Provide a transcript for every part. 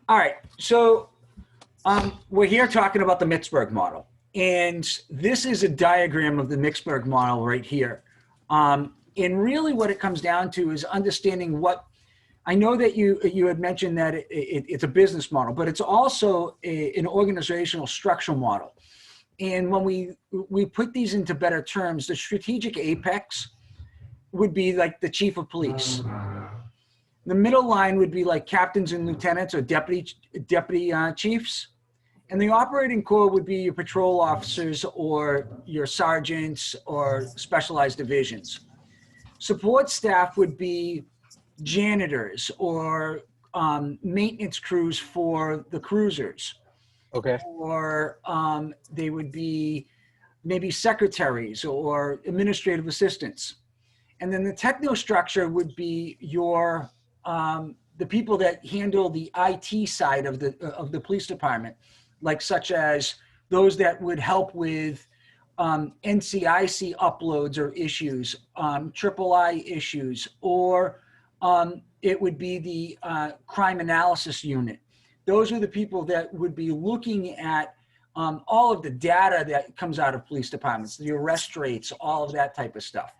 All right, so we're here talking about the Mitzberg model, and this is a diagram of the Mitzberg model right here. And really what it comes down to is understanding what, I know that you had mentioned that it's a business model, but it's also an organizational structural model. And when we put these into better terms, the strategic apex would be like the chief of police. The middle line would be like captains and lieutenants or deputy chiefs. And the operating corps would be your patrol officers or your sergeants or specialized divisions. Support staff would be janitors or maintenance crews for the cruisers. Okay. Or they would be maybe secretaries or administrative assistants. And then the technostructure would be your the people that handle the IT side of the police department, like such as those that would help with NCIC uploads or issues, III issues, or it would be the crime analysis unit. Those are the people that would be looking at all of the data that comes out of police departments, the arrest rates, all of that type of stuff.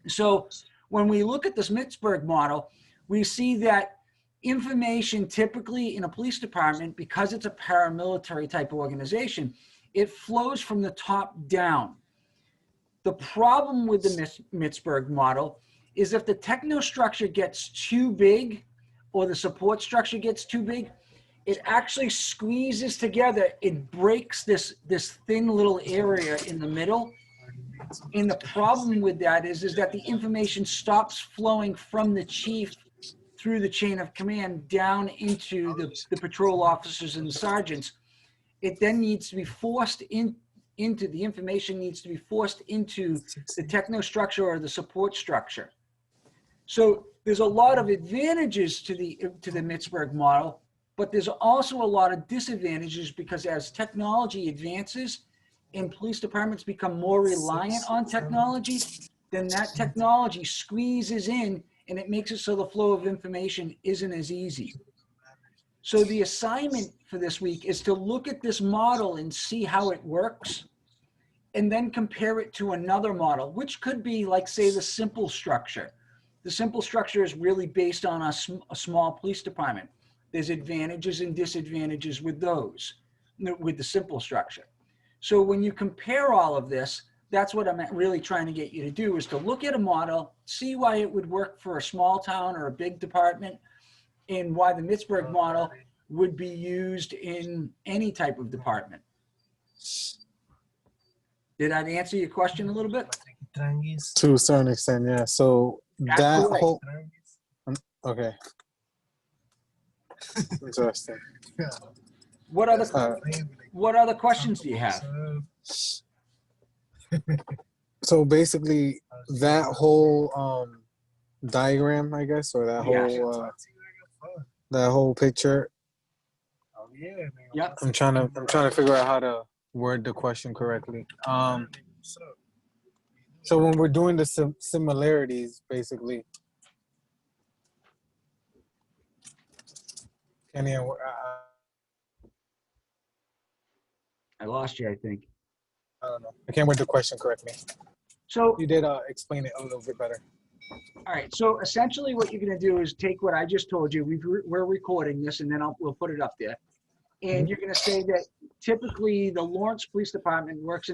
So when we look at this Mitzberg model, we see that information typically in a police department, because it's a paramilitary type of organization, it flows from the top down. The problem with the Mitzberg model is if the technostructure gets too big or the support structure gets too big, it actually squeezes together. It breaks this thin little area in the middle. And the problem with that is that the information stops flowing from the chief through the chain of command down into the patrol officers and the sergeants. It then needs to be forced into the information needs to be forced into the technostructure or the support structure. So there's a lot of advantages to the Mitzberg model, but there's also a lot of disadvantages because as technology advances and police departments become more reliant on technology, then that technology squeezes in and it makes it so the flow of information isn't as easy. So the assignment for this week is to look at this model and see how it works and then compare it to another model, which could be like, say, the simple structure. The simple structure is really based on a small police department. There's advantages and disadvantages with those, with the simple structure. So when you compare all of this, that's what I'm really trying to get you to do, is to look at a model, see why it would work for a small town or a big department, and why the Mitzberg model would be used in any type of department. Did that answer your question a little bit? To a certain extent, yeah. So That's that correct. whole, okay. Interesting. What other questions do you have? So basically, that whole diagram, I guess, or that whole picture. Yep. I'm trying to figure out how to word the question correctly. So when we're doing the similarities, basically, I lost you, I think. I don't know. I can't word the question correctly. So you did explain it a little bit better. All right. So essentially what you're going to do is take what I just told you. We're recording this, and then we'll put it up there. And you're going to say that typically the Lawrence Police Department works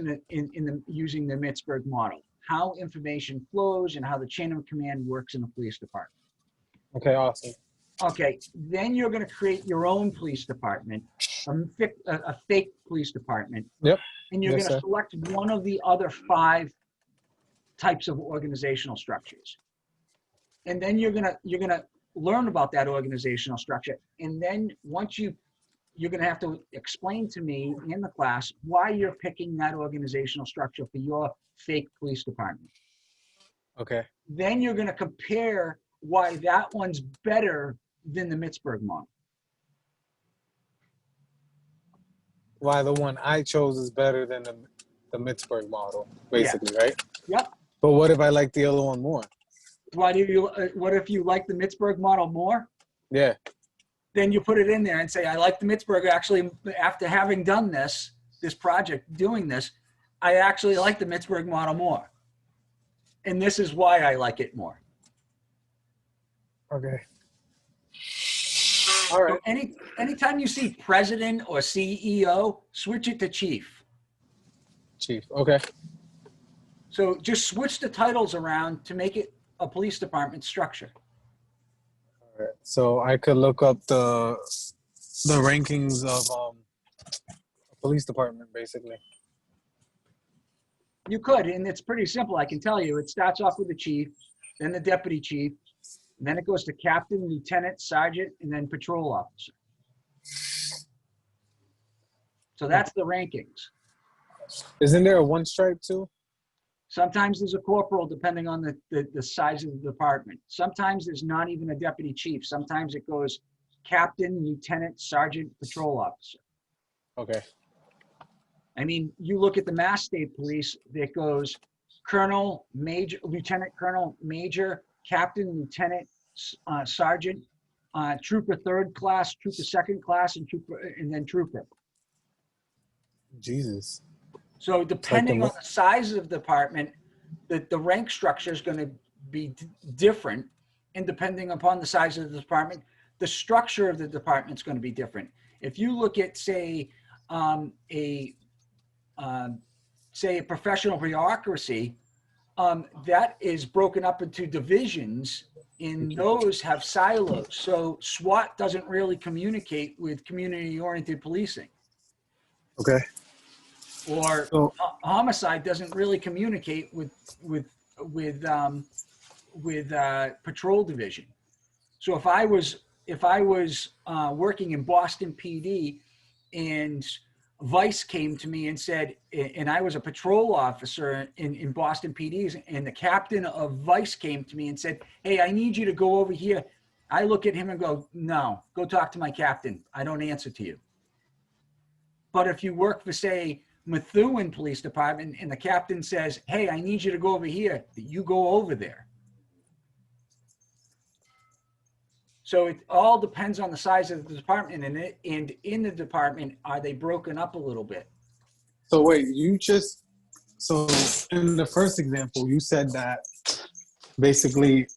using the Mitzberg model, how information flows and how the chain of command works in the police department. Okay, awesome. Okay, then you're going to create your own police department, a fake police department. Yep. And you're going to select one of the other 5 types of organizational structures. And then you're going to learn about that organizational structure. And then once you're going to have to explain to me in the class why you're picking that organizational structure for your fake police department. Okay. Then you're going to compare why that one's better than the Mitzberg model. Why the one I chose is better than the Mitzberg model, basically, right? Yep. But what if I like the other one more? What if you like the Mitzberg model more? Yeah. then you put it in there and say, I like the Mittsburg. Actually, after having done this project, doing this, I actually like the Mittsburg model more. And this is why I like it more. Okay. All right. So anytime you see president or CEO, switch it to chief. Chief. Okay. So just switch the titles around to make it a police department structure. All right. So I could look up the rankings of a police department, basically. You could, and it's pretty simple. I can tell you, it starts off with the chief, then the deputy chief, and then it goes to captain, lieutenant, sergeant, and then patrol officer. So that's the rankings. Isn't there a one stripe too? Sometimes there's a corporal depending on the size of the department. Sometimes there's not even a deputy chief. Sometimes it goes captain, lieutenant, sergeant, patrol officer. Okay. I mean, you look at the Mass State Police, that goes colonel, major, lieutenant colonel, major, captain, lieutenant, sergeant, trooper third class, trooper second class, and then trooper. Jesus. So depending on the size of the department, the rank structure is going to be different, and depending upon the size of the department, the structure of the department is going to be different. If you look at, say, a professional bureaucracy, that is broken up into divisions, and those have silos. So SWAT doesn't really communicate with community-oriented policing. Okay. Or homicide doesn't really communicate with patrol division. So if I was working in Boston PD and Vice came to me and said, and I was a patrol officer in Boston PDs, and the captain of Vice came to me and said, hey, I need you to go over here. I look at him and go, no, go talk to my captain. I don't answer to you. But if you work for, say, Methuen Police Department, and the captain says, hey, I need you to go over here, you go over there. So it all depends on the size of the department, and in the department, are they broken up a little bit? So wait, so in the first example, you said that basically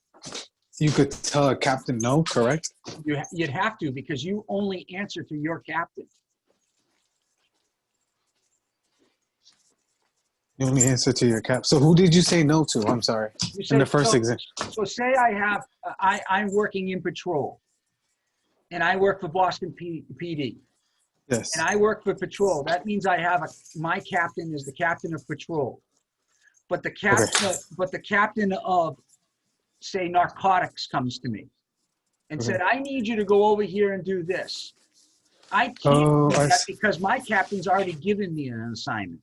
you could tell a captain no, correct? You'd have to, because you only answer to your captain. You only answer to your cap. So who did you say no to? I'm sorry. In the first example. So say I'm working in patrol, and I work for Boston PD. Yes. And I work for patrol. That means I have my captain is the captain of patrol. But the captain of, say, narcotics comes to me and said, I need you to go over here and do this. I can't do that because my captain's already given me an assignment.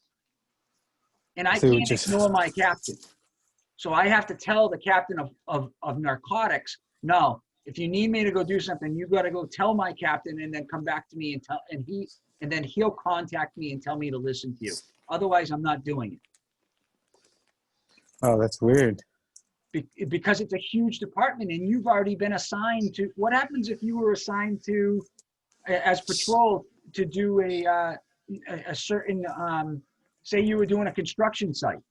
And I can't ignore my captain. So I have to tell the captain of narcotics, no, if you need me to go do something, you got to go tell my captain and then come back to me and then he'll contact me and tell me to listen to you. Otherwise, I'm not doing it. Oh, that's weird. Because it's a huge department, and you've already been assigned to. What happens if you were assigned to, as patrol, to do a certain, say you were doing a construction site.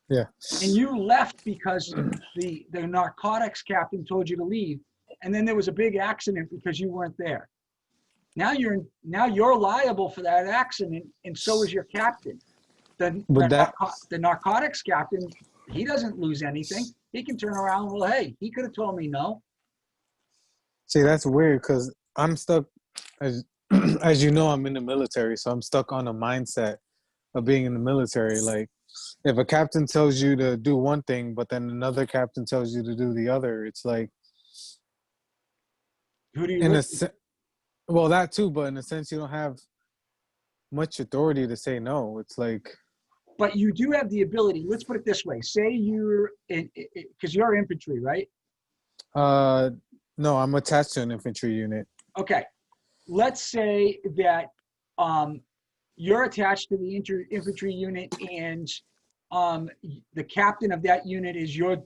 Yeah. And you left because the narcotics captain told you to leave, and then there was a big accident because you weren't there. Now you're liable for that accident, and so is your captain. The narcotics captain, he doesn't lose anything. He can turn around and, well, hey, he could have told me no. See, that's weird, because I'm stuck, as you know, I'm in the military, so I'm stuck on a mindset of being in the military. Like, if a captain tells you to do one thing, but then another captain tells you to do the other, it's like, who do you well, that too, but in a sense, you don't have much authority to say no. It's like, but you do have the ability. Let's put it this way. Say you're because you're infantry, right? No, I'm attached to an infantry unit. Okay. Let's say that you're attached to the infantry unit, and the captain of that unit is your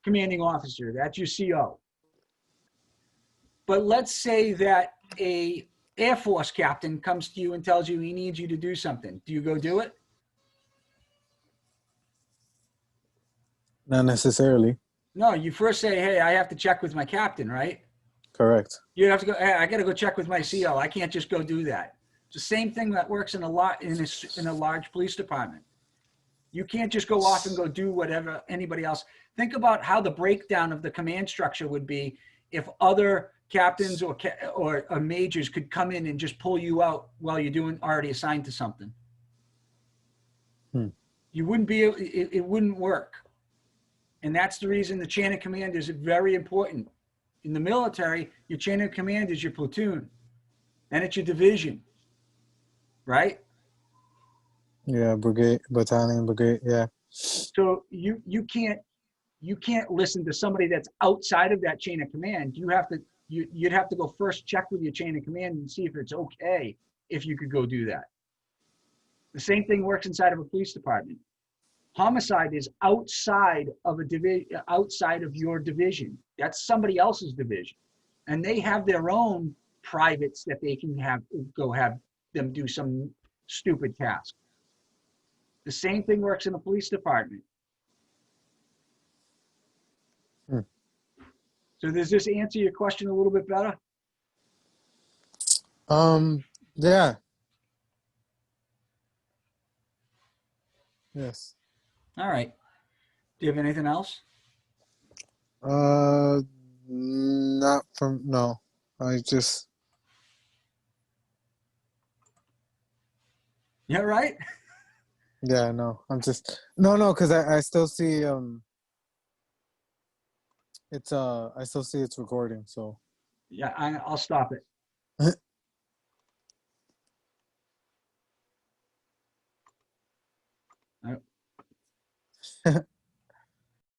commanding officer. That's your CO. But let's say that a Air Force captain comes to you and tells you he needs you to do something. Do you go do it? Not necessarily. No, you first say, hey, I have to check with my captain, right? Correct. You have to go, hey, I got to go check with my CO. I can't just go do that. It's the same thing that works in a large police department. You can't just go off and go do whatever anybody else. Think about how the breakdown of the command structure would be if other captains or majors could come in and just pull you out while you're doing already assigned to something. You wouldn't be, it wouldn't work. And that's the reason the chain of command is very important. In the military, your chain of command is your platoon. Then it's your division, right? Yeah, brigade, battalion, brigade. Yeah. So you can't listen to somebody that's outside of that chain of command. You'd have to go first check with your chain of command and see if it's okay if you could go do that. The same thing works inside of a police department. Homicide is outside of a division, outside of your division. That's somebody else's division, and they have their own privates that they can have them do some stupid task. The same thing works in a police department. So does this answer your question a little bit better? Yeah. Yes. All right. Do you have anything else? Not from, no. I just, Yeah, right? yeah, no. I'm just, no, because I still see, I still see it's recording, so. Yeah, I'll stop it.